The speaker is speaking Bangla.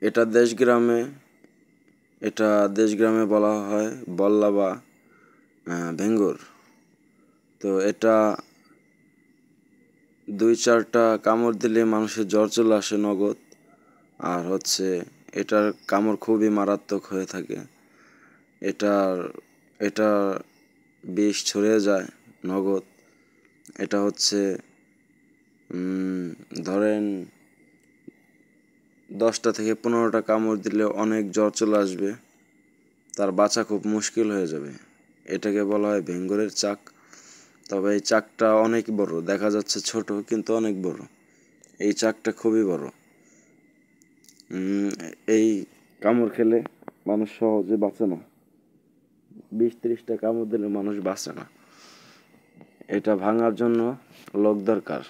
এটা দেশগ্রামে বলা হয় বল্লা বা ভেঙ্গুর। তো এটা 2-4টা কামড় দিলে মানুষের জ্বর চলে আসে নগদ। আর এটার কামড় খুবই মারাত্মক হয়ে থাকে। এটা বিষ ছড়িয়ে যায় নগদ। এটা ধরেন 10টা থেকে 15টা কামড় দিলে অনেক জ্বর চলে আসবে, তার বাঁচা খুব মুশকিল হয়ে যাবে। এটাকে বলা হয় ভেঙ্গুরের চাক। তবে এই চাকটা অনেক বড়, দেখা যাচ্ছে ছোট কিন্তু অনেক বড়। এই চাকটা খুবই বড়। এই কামড় খেলে মানুষ সহজে বাঁচে না। 20-30টা কামড় দিলে মানুষ বাঁচে না। এটা ভাঙার জন্য লোক দরকার।